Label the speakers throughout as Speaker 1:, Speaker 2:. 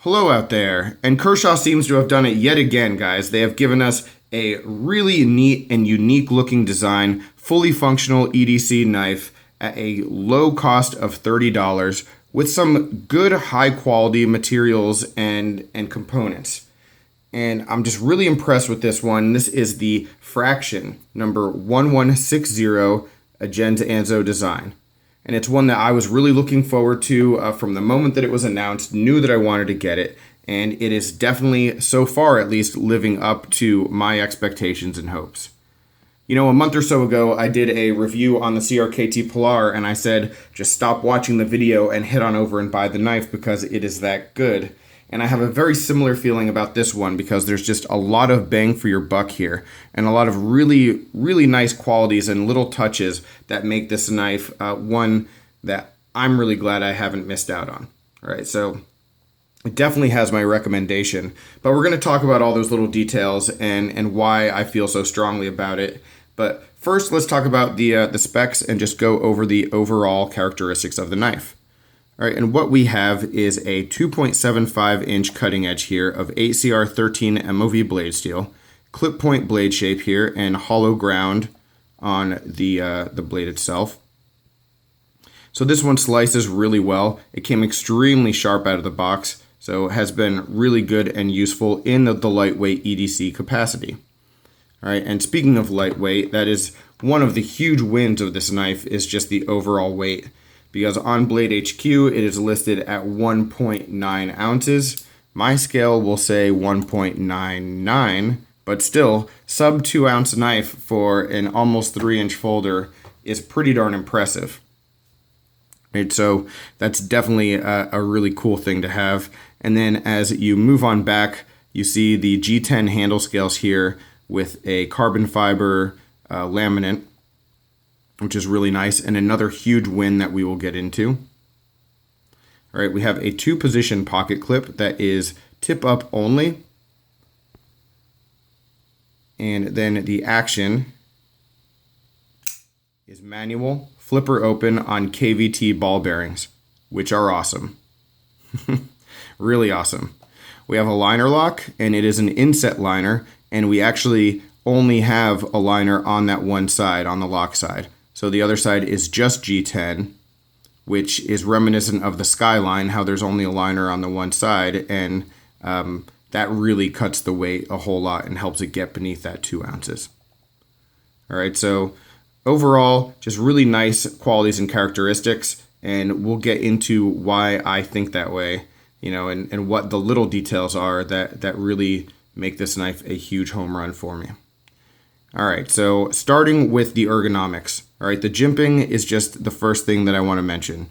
Speaker 1: Hello out there, and Kershaw seems to have done it yet again, guys. They have given us a really neat and unique looking design, fully functional EDC knife at a low cost of $30 with some good high quality materials and components. And I'm just really impressed with this one. This is the Fraxion number 1160 Agenda Anzo design. And it's one that I was really looking forward to from the moment that it was announced, knew that I wanted to get it, and it is definitely, so far at least, living up to my expectations and hopes. You know, a month or so ago, I did a review on the CRKT Pilar, and I said, just stop watching the video and head on over and buy the knife because it is that good. And I have a very similar feeling about this one because there's just a lot of bang for your buck here and a lot of really, really nice qualities and little touches that make this knife one that I'm really glad I haven't missed out on. All right, so it definitely has my recommendation, but we're going to talk about all those little details and why I feel so strongly about it. But first, let's talk about the specs and just go over the overall characteristics of the knife. All right, and what we have is a 2.75 inch cutting edge here of 8CR13 MOV blade steel, clip point blade shape here, and hollow ground on the blade itself. So this one slices really well. It came extremely sharp out of the box, so has been really good and useful in the lightweight EDC capacity. All right, and speaking of lightweight, that is one of the huge wins of this knife is just the overall weight. Because on Blade HQ, it is listed at 1.9 ounces. My scale will say 1.99, but still, sub 2 ounce knife for an almost 3 inch folder is pretty darn impressive. Right, so that's definitely a really cool thing to have. And then as you move on back, you see the G10 handle scales here with a carbon fiber laminate, which is really nice, and another huge win that we will get into. All right, we have a 2-position pocket clip that is tip up only. And then the action is manual, flipper open on KVT ball bearings, which are awesome. Really awesome. We have a liner lock, and it is an inset liner, and we actually only have a liner on that one side, on the lock side. So the other side is just G10, which is reminiscent of the Skyline, how there's only a liner on the one side, and that really cuts the weight a whole lot and helps it get beneath that 2 ounces. All right, so overall, just really nice qualities and characteristics, and we'll get into why I think that way, you know, and what the little details are that really make this knife a huge home run for me. All right, so starting with the ergonomics. All right, the jimping is just the first thing that I want to mention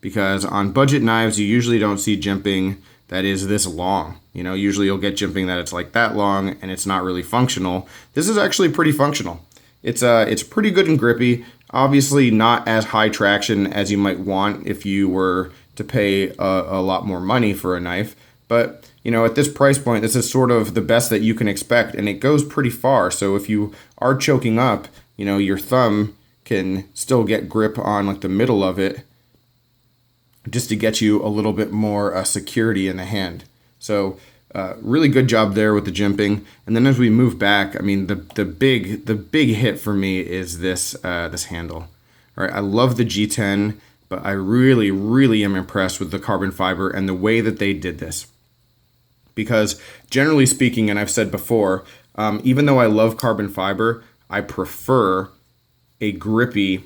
Speaker 1: because on budget knives, you usually don't see jimping that is this long. You know, usually you'll get jimping that it's like that long and it's not really functional. This is actually pretty functional. It's pretty good and grippy. Obviously not as high traction as you might want if you were to pay a lot more money for a knife, but you know, at this price point, this is sort of the best that you can expect, and it goes pretty far. So if you are choking up, you know, your thumb can still get grip on like the middle of it just to get you a little bit more security in the hand. So really good job there with the jimping. And then as we move back, I mean, the big hit for me is this this handle. All right, I love the G10, but I really, really am impressed with the carbon fiber and the way that they did this. Because generally speaking, and I've said before, even though I love carbon fiber, I prefer a grippy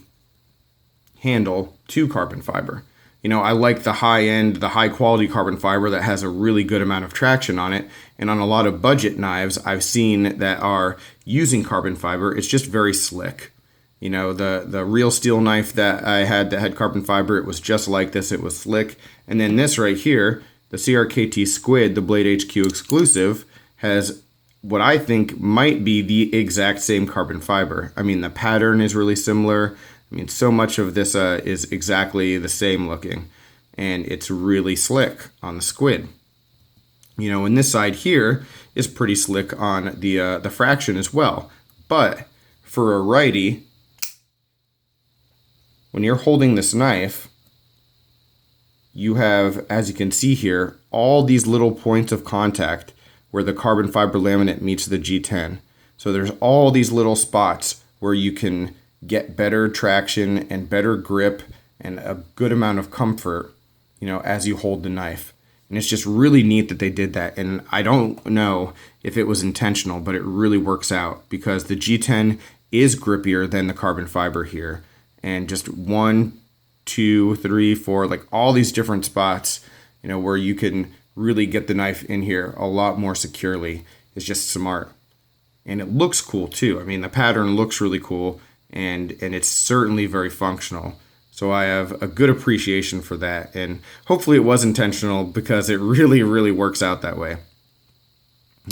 Speaker 1: handle to carbon fiber. You know, I like the high end, the high quality carbon fiber that has a really good amount of traction on it. And on a lot of budget knives I've seen that are using carbon fiber, it's just very slick. You know, the real steel knife that I had that had carbon fiber, it was just like this, it was slick. And then this right here, the CRKT Squid, the Blade HQ exclusive, has what I think might be the exact same carbon fiber. I mean, the pattern is really similar. I mean, so much of this is exactly the same looking, and it's really slick on the Squid. You know, and this side here is pretty slick on the Fraxion as well. But for a righty, when you're holding this knife, you have, as you can see here, all these little points of contact where the carbon fiber laminate meets the G10. So there's all these little spots where you can get better traction and better grip and a good amount of comfort, as you hold the knife. And it's just really neat that they did that. And I don't know if it was intentional, but it really works out because the G10 is grippier than the carbon fiber here. And just 1, 2, 3, 4, like all these different spots, where you can really get the knife in here a lot more securely is just smart. And it looks cool too. I mean, the pattern looks really cool and it's certainly very functional. So I have a good appreciation for that. And hopefully it was intentional because it really, really works out that way.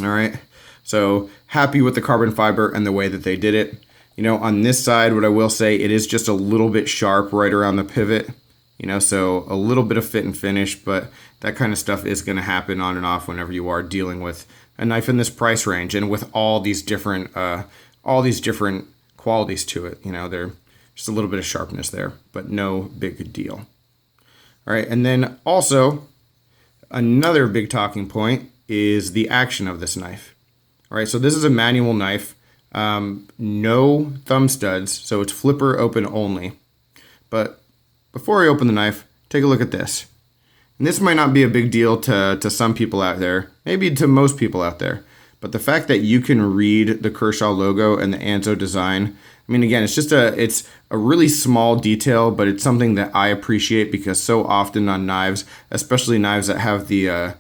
Speaker 1: All right. So happy with the carbon fiber and the way that they did it. On this side, what I will say, it is just a little bit sharp right around the pivot. So a little bit of fit and finish, but that kind of stuff is going to happen on and off whenever you are dealing with a knife in this price range and with all these different qualities to it. They're just a little bit of sharpness there, but no big deal. All right, and then also another big talking point is the action of this knife. All right, so this is a manual knife, no thumb studs, so it's flipper open only. But before I open the knife, take a look at this. And this might not be a big deal to some people out there, maybe to most people out there, but the fact that you can read the Kershaw logo and the Anzo design, I mean, again, it's a really small detail, but it's something that I appreciate because so often on knives, especially knives that have the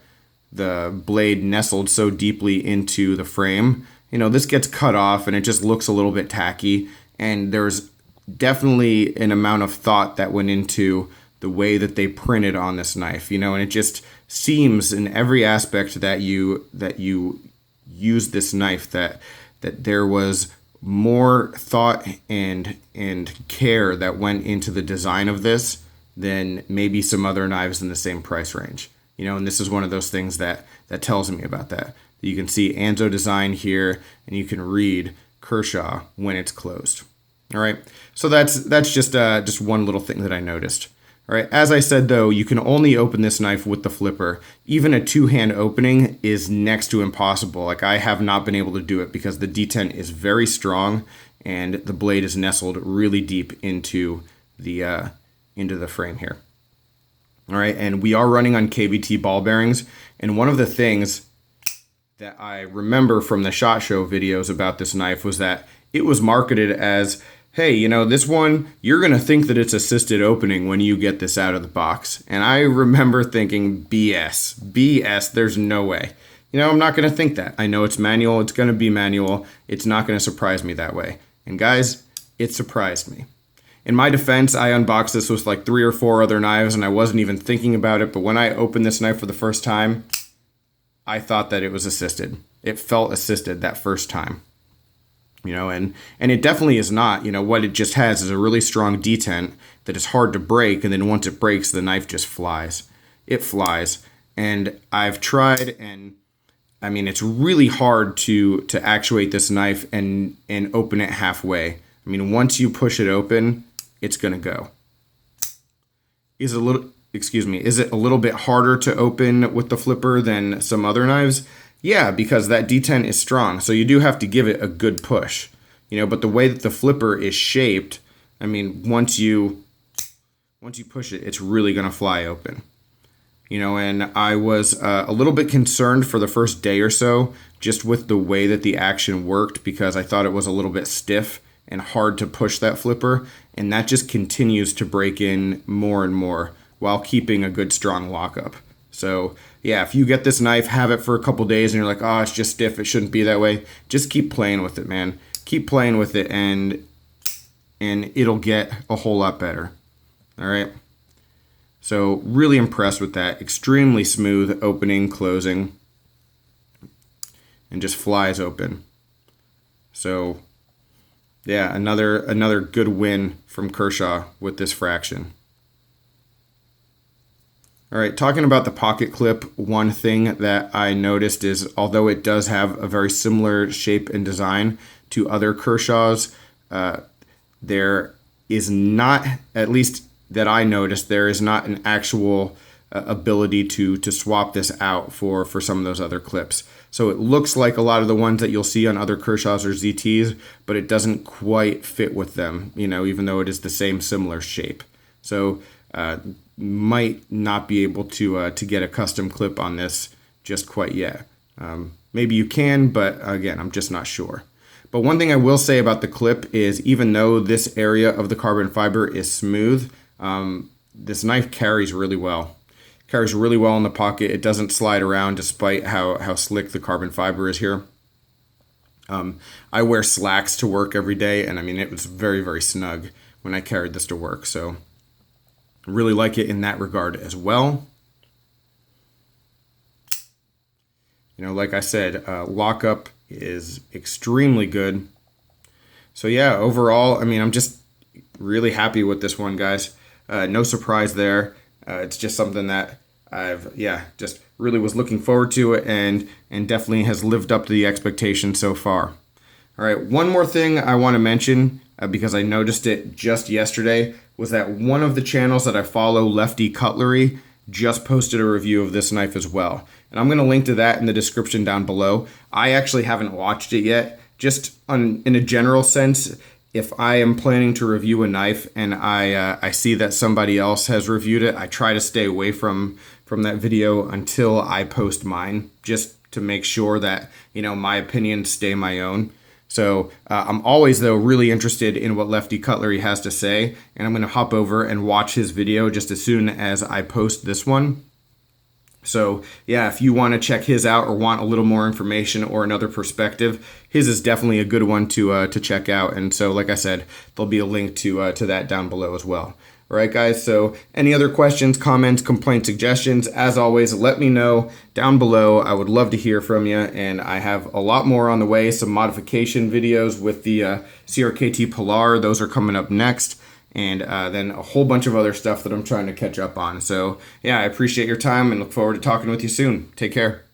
Speaker 1: blade nestled so deeply into the frame, this gets cut off and it just looks a little bit tacky. And there's definitely an amount of thought that went into the way that they printed on this knife, and it just seems in every aspect that you use this knife that there was more thought and care that went into the design of this than maybe some other knives in the same price range. And this is one of those things that tells me about that. You can see Anzo design here and you can read Kershaw when it's closed. All right. So that's just one little thing that I noticed. All right. As I said, though, you can only open this knife with the flipper. Even a two-hand opening is next to impossible. Like, I have not been able to do it because the detent is very strong and the blade is nestled really deep into the frame here. All right. And we are running on KVT ball bearings. And one of the things that I remember from the SHOT Show videos about this knife was that it was marketed as, hey, this one, you're going to think that it's assisted opening when you get this out of the box. And I remember thinking, BS, there's no way. I'm not going to think that. I know it's manual. It's going to be manual. It's not going to surprise me that way. And guys, it surprised me. In my defense, I unboxed this with like 3 or 4 other knives and I wasn't even thinking about it. But when I opened this knife for the first time, I thought that it was assisted. It felt assisted that first time. And it definitely is not. What it just has is a really strong detent that is hard to break, and then once it breaks, the knife just flies. It flies. And I've tried, and I mean, it's really hard to actuate this knife and open it halfway. I mean, once you push it open, it's going to go. Is it a little bit harder to open with the flipper than some other knives? Yeah, because that detent is strong, so you do have to give it a good push, but the way that the flipper is shaped, I mean, once you push it, it's really going to fly open, and I was a little bit concerned for the first day or so, just with the way that the action worked, because I thought it was a little bit stiff and hard to push that flipper, and that just continues to break in more and more while keeping a good strong lockup. So yeah, if you get this knife, have it for a couple days and you're like, oh, it's just stiff, it shouldn't be that way. Just keep playing with it, man. Keep playing with it and it'll get a whole lot better. All right. So really impressed with that. Extremely smooth opening, closing, and just flies open. So yeah, another good win from Kershaw with this Fraxion. All right, talking about the pocket clip, one thing that I noticed is, although it does have a very similar shape and design to other Kershaws, there is not, at least that I noticed, there is not an actual ability to swap this out for some of those other clips. So it looks like a lot of the ones that you'll see on other Kershaws or ZTs, but it doesn't quite fit with them, even though it is the same similar shape. So might not be able to get a custom clip on this just quite yet. Maybe you can, but again, I'm just not sure. But one thing I will say about the clip is even though this area of the carbon fiber is smooth, this knife carries really well. Carries really well in the pocket. It doesn't slide around despite how slick the carbon fiber is here. I wear slacks to work every day, and I mean, it was very, very snug when I carried this to work. So I really like it in that regard as well. Like I said, lockup is extremely good. So yeah, overall, I mean, I'm just really happy with this one, guys. No surprise there. It's just something that I've, just really was looking forward to it, and definitely has lived up to the expectations so far. All right, one more thing I want to mention, because I noticed it just yesterday, was that one of the channels that I follow, Lefty Cutlery, just posted a review of this knife as well. And I'm going to link to that in the description down below. I actually haven't watched it yet. Just in a general sense, if I am planning to review a knife and I see that somebody else has reviewed it, I try to stay away from that video until I post mine, just to make sure that, my opinions stay my own. So I'm always, though, really interested in what Lefty Cutlery has to say, and I'm going to hop over and watch his video just as soon as I post this one. So yeah, if you want to check his out or want a little more information or another perspective, his is definitely a good one to check out. And so, like I said, there'll be a link to that down below as well. All right, guys, so any other questions, comments, complaints, suggestions, as always, let me know down below. I would love to hear from you, and I have a lot more on the way, some modification videos with the CRKT Pilar. Those are coming up next, and then a whole bunch of other stuff that I'm trying to catch up on. So, yeah, I appreciate your time and look forward to talking with you soon. Take care.